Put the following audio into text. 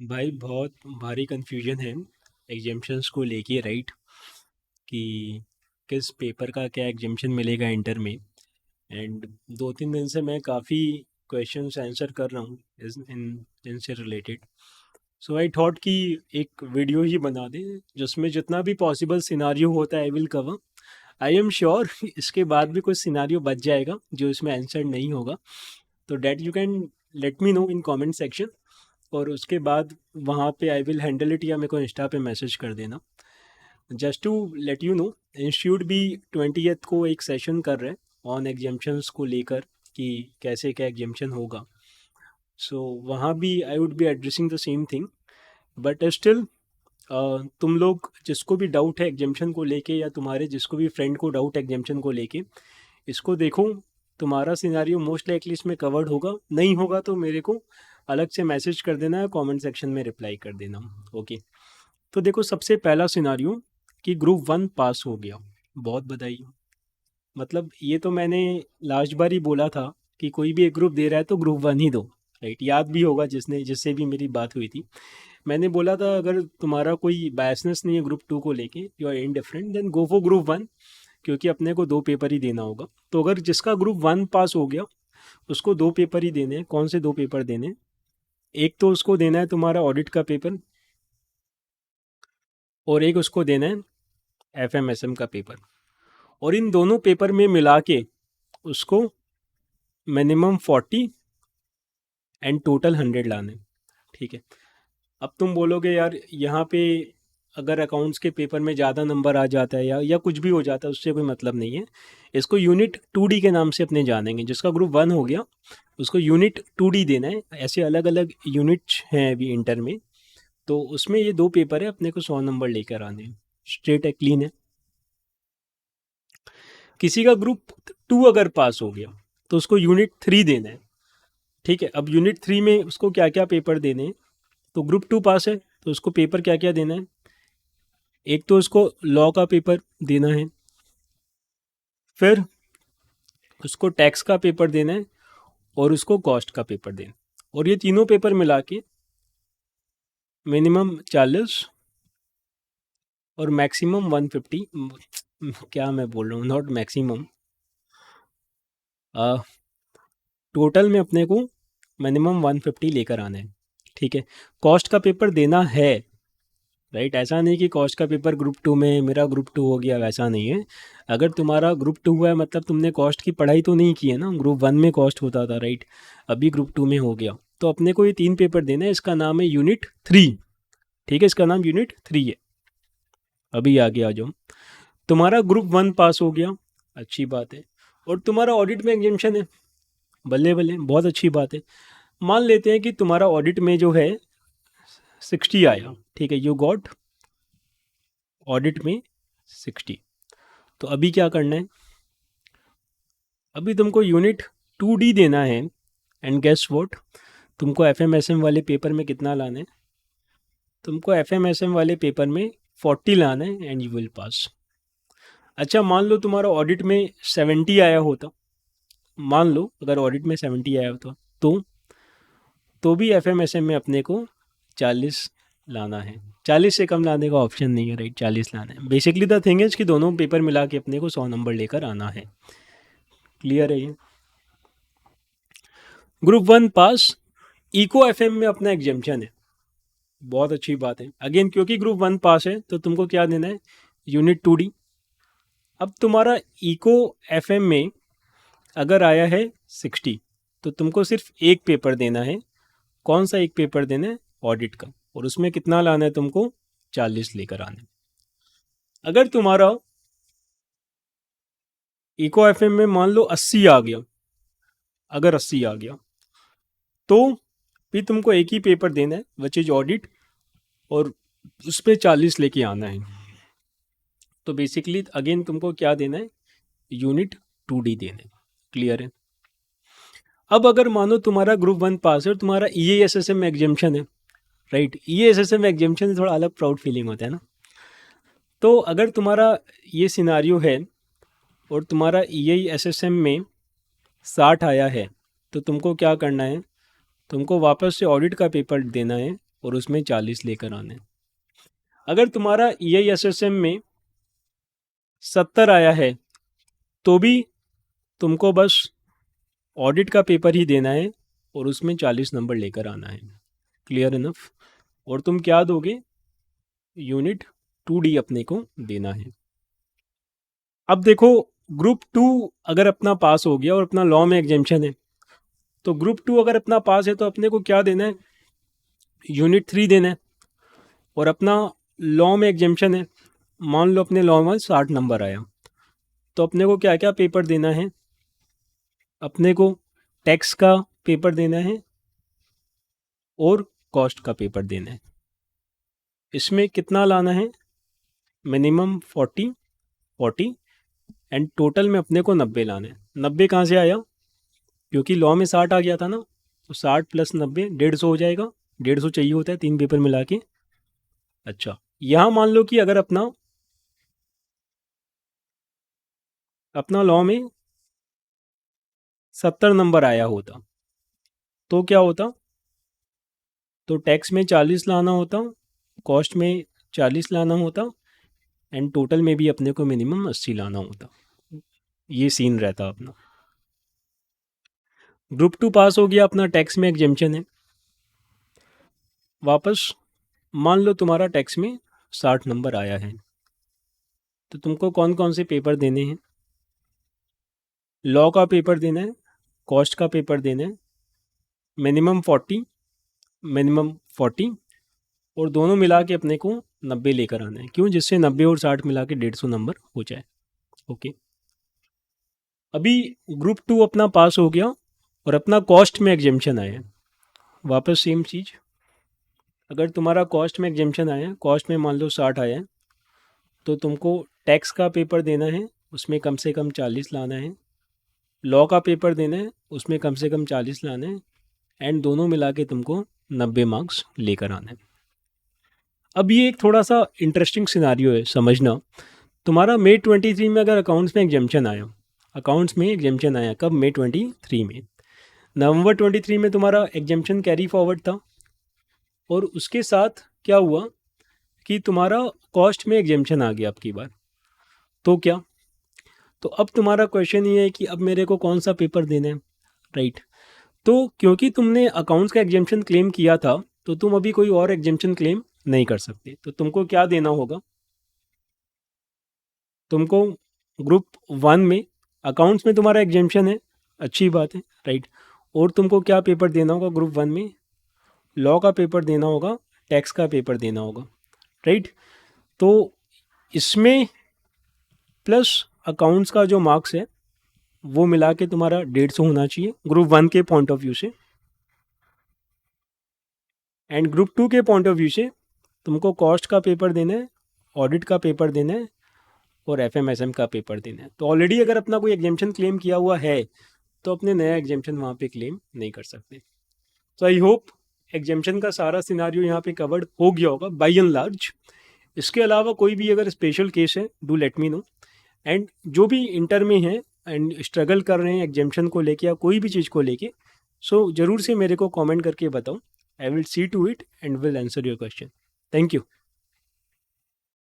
भाई बहुत भारी कन्फ्यूजन है एग्जाम्शंस को लेके, राइट? कि किस पेपर का क्या एग्जाम्शन मिलेगा इंटर में। एंड 2-3 दिन से मैं काफ़ी क्वेश्चंस आंसर कर रहा हूँ इन इनसे रिलेटेड। सो आई थॉट कि एक वीडियो ही बना दें जिसमें जितना भी पॉसिबल सिनारियो होता है I will cover. I am sure इसके बाद भी कुछ सिनारियो बच जाएगा जो इसमें आंसर नहीं होगा, तो that you can let me know in comment section. और उसके बाद वहाँ पे आई विल हैंडल इट, या मेरे को इंस्टा पे मैसेज कर देना। Just to let you know, institute भी 20th को एक सेशन कर रहे हैं ऑन एग्जाम्शंस को लेकर कि कैसे क्या एग्जाम्शन होगा। सो वहाँ भी I would be addressing the same thing, but still तुम लोग जिसको भी डाउट है एग्जाम्शन को लेके, या तुम्हारे जिसको भी फ्रेंड को डाउट है एग्जाम्शन को लेके, इसको देखो। तुम्हारा सिनेरियो मोस्ट लाइकली इसमें कवर्ड होगा, नहीं होगा तो मेरे को अलग से मैसेज कर देना है, कमेंट सेक्शन में रिप्लाई कर देना। ओके, तो देखो सबसे पहला सिनारियो कि ग्रुप 1 पास हो गया, बहुत बधाई। मतलब ये तो मैंने लास्ट बार ही बोला था कि कोई भी एक ग्रुप दे रहा है तो ग्रुप 1 ही दो, राइट? याद भी होगा जिससे भी मेरी बात हुई थी। मैंने बोला था अगर तुम्हारा कोई बायसनेस नहीं है ग्रुप 2 को लेके, you are indifferent, then go for group 1, क्योंकि अपने को 2 पेपर ही देना होगा। तो अगर जिसका ग्रुप 1 पास हो गया उसको 2 पेपर ही देने हैं। कौन से 2 पेपर देने हैं? एक तो उसको देना है तुम्हारा ऑडिट का पेपर, और एक उसको देना है FMSM का पेपर। और इन दोनों पेपर में मिला के उसको मिनिमम 40 एंड टोटल 100 लाने, ठीक है? अब तुम बोलोगे यार यहाँ पे अगर अकाउंट्स के पेपर में ज़्यादा नंबर आ जाता है या कुछ भी हो जाता है, उससे कोई मतलब नहीं है। इसको यूनिट 2D के नाम से अपने जानेंगे। जिसका ग्रुप 1 हो गया उसको यूनिट 2D देना है। ऐसे अलग अलग यूनिट्स हैं अभी इंटर में, तो उसमें ये 2 पेपर है, अपने को 100 नंबर लेकर आने हैं। स्ट्रेट है, क्लीन है। किसी का ग्रुप 2 अगर पास हो गया तो उसको यूनिट 3 देना है, ठीक है? अब यूनिट 3 में उसको क्या क्या पेपर देने हैं? तो ग्रुप 2 पास है तो उसको पेपर क्या क्या देना है? एक तो उसको लॉ का पेपर देना है, फिर उसको टैक्स का पेपर देना है, और उसको कॉस्ट का पेपर देना है। और ये तीनों पेपर मिला के मिनिमम 40 और मैक्सिमम 150, क्या मैं बोल रहा हूँ, नॉट मैक्सिमम, टोटल में अपने को मिनिमम 150 लेकर आना है, ठीक है? कॉस्ट का पेपर देना है, राइट? ऐसा नहीं कि कॉस्ट का पेपर ग्रुप 2 में मेरा ग्रुप 2 हो गया, वैसा नहीं है। अगर तुम्हारा ग्रुप 2 हुआ है मतलब तुमने कॉस्ट की पढ़ाई तो नहीं की है ना। ग्रुप 1 में कॉस्ट होता था, राइट? अभी ग्रुप 2 में हो गया, तो अपने को ये 3 पेपर देना है। इसका नाम है यूनिट 3, ठीक है? इसका नाम यूनिट 3 है। अभी आगे आ जाओ। तुम्हारा ग्रुप 1 पास हो गया, अच्छी बात है, और तुम्हारा ऑडिट में एग्जाम्शन है, बल्ले बल्ले, बहुत अच्छी बात है। मान लेते हैं कि तुम्हारा ऑडिट में जो है 60 आया, ठीक है? यू गॉट ऑडिट में 60। तो अभी क्या करना है? अभी तुमको यूनिट 2D देना है। एंड गेस व्हाट, तुमको FMSM वाले पेपर में कितना लाना है? तुमको FMSM वाले पेपर में 40 लाना है एंड यू विल पास। अच्छा, मान लो तुम्हारा ऑडिट में 70 आया होता, मान लो अगर ऑडिट में 70 आया होता तो भी FMSM में अपने को 40 लाना है। 40 से कम लाने का ऑप्शन नहीं है, राइट? 40 लाना है। बेसिकली द थिंग इज कि दोनों पेपर मिला के अपने को 100 नंबर लेकर आना है। क्लियर है ये? ग्रुप 1 पास, इको FM में अपना एग्जाम्शन है, बहुत अच्छी बात है। अगेन क्योंकि ग्रुप 1 पास है तो तुमको क्या देना है? Unit 2D। अब तुम्हारा इको FM में अगर आया है 60, तो तुमको सिर्फ एक पेपर देना है। कौन सा एक पेपर देना है? ऑडिट का। और उसमें कितना लाना है तुमको? 40 लेकर आना है। अगर तुम्हारा इको FM में मान लो 80 आ गया, अगर 80 आ गया तो भी तुमको एक ही पेपर देना है, विच इज ऑडिट, और उस पर 40 लेके आना है। तो बेसिकली अगेन तुमको क्या देना है? यूनिट 2D देना है। क्लियर है? अब अगर मानो तुम्हारा ग्रुप 1 पास है और तुम्हारा EASSM एग्जाम्शन है, राइट? EASSM एग्जाम्शन से थोड़ा अलग प्राउड फीलिंग होता है ना। तो अगर तुम्हारा ये सिनारियो है और तुम्हारा EASSM में 60 आया है, तो तुमको क्या करना है? तुमको वापस से ऑडिट का पेपर देना है और उसमें 40 लेकर आने हैं। अगर तुम्हारा EISSM में 70 आया है तो भी तुमको बस ऑडिट का पेपर ही देना है और उसमें 40 नंबर लेकर आना है। Clear enough. और तुम क्या दोगे, यूनिट 2D अपने को देना है। अब देखो, ग्रुप 2 अगर अपना पास हो गया और अपना लॉ में एग्जेम्पशन है, तो ग्रुप 2 अगर अपना पास है तो अपने को क्या देना है, यूनिट 3 देना है। और अपना लॉ में एग्जेम्पशन है, मान लो अपने लॉ में 60 नंबर आया, तो अपने को क्या क्या पेपर देना है, अपने को टैक्स का पेपर देना है और कॉस्ट का पेपर देना है। इसमें कितना लाना है, मिनिमम 40 एंड टोटल में अपने को 90 लाना है। 90 कहाँ से आया, क्योंकि लॉ में 60 आ गया था ना, तो 60 + 90 150 हो जाएगा। 150 चाहिए होता है 3 पेपर मिला के। अच्छा, यहाँ मान लो कि अगर अपना लॉ में 70 नंबर आया होता तो क्या होता, तो टैक्स में 40 लाना होता, कॉस्ट में 40 लाना होता एंड टोटल में भी अपने को मिनिमम 80 लाना होता। ये सीन रहता अपना। ग्रुप 2 पास हो गया, अपना टैक्स में एग्जेम्पशन है। वापस मान लो तुम्हारा टैक्स में 60 नंबर आया है, तो तुमको कौन कौन से पेपर देने हैं, लॉ का पेपर देना है, कॉस्ट का पेपर देना है, मिनिमम 40 और दोनों मिला के अपने को 90 लेकर आना है। क्यों, जिससे 90 और 60 मिला के 150 नंबर हो जाए। ओके, अभी ग्रुप 2 अपना पास हो गया और अपना कॉस्ट में एग्जेम्पशन आया। वापस सेम चीज़, अगर तुम्हारा कॉस्ट में एग्जेम्पशन आया, कॉस्ट में मान लो 60 आया, तो तुमको टैक्स का पेपर देना है, उसमें कम से कम 40 लाना है, लॉ का पेपर देना है, उसमें कम से कम 40 लाना है एंड दोनों मिला के तुमको 90 मार्क्स लेकर आना है। अब ये एक थोड़ा सा इंटरेस्टिंग सिनारियो है, समझना। तुम्हारा May 23 में अगर अकाउंट्स में एग्जेम्पशन आया, कब, May 23 में, नवंबर 23 में तुम्हारा एग्जेम्पशन कैरी फॉरवर्ड था और उसके साथ क्या हुआ कि तुम्हारा कॉस्ट में एग्जेम्पशन आ गया अब की बार। तो क्या, तो अब तुम्हारा क्वेश्चन ये है कि अब मेरे को कौन सा पेपर देना है, राइट। तो क्योंकि तुमने अकाउंट्स का एग्जेम्पशन क्लेम किया था, तो तुम अभी कोई और एग्जेम्पशन क्लेम नहीं कर सकते। तो तुमको क्या देना होगा, तुमको ग्रुप 1 में, अकाउंट्स में तुम्हारा एग्जेम्पशन है, अच्छी बात है, राइट। और तुमको क्या पेपर देना होगा ग्रुप 1 में, लॉ का पेपर देना होगा, टैक्स का पेपर देना होगा, राइट। तो इसमें प्लस अकाउंट्स का जो मार्क्स है वो मिला के तुम्हारा 150 होना चाहिए ग्रुप 1 के पॉइंट ऑफ व्यू से। एंड ग्रुप 2 के पॉइंट ऑफ व्यू से तुमको कॉस्ट का पेपर देना है, ऑडिट का पेपर देना है और FMSM का पेपर देना है। तो ऑलरेडी अगर अपना कोई एग्जेम्पशन क्लेम किया हुआ है तो अपने नया एग्जेम्पशन वहाँ पे क्लेम नहीं कर सकते। तो आई होप एग्जेम्पशन का सारा सिनारियो यहाँ पे कवर्ड हो गया होगा बाई एंड लार्ज। इसके अलावा कोई भी अगर स्पेशल केस है, do let me know. And जो भी इंटर में हैं एंड स्ट्रगल कर रहे हैं एग्जेम्पशन को लेके या कोई भी चीज़ को लेके, सो ज़रूर से मेरे को कमेंट करके बताओ। I will see to it and will answer your question. Thank you.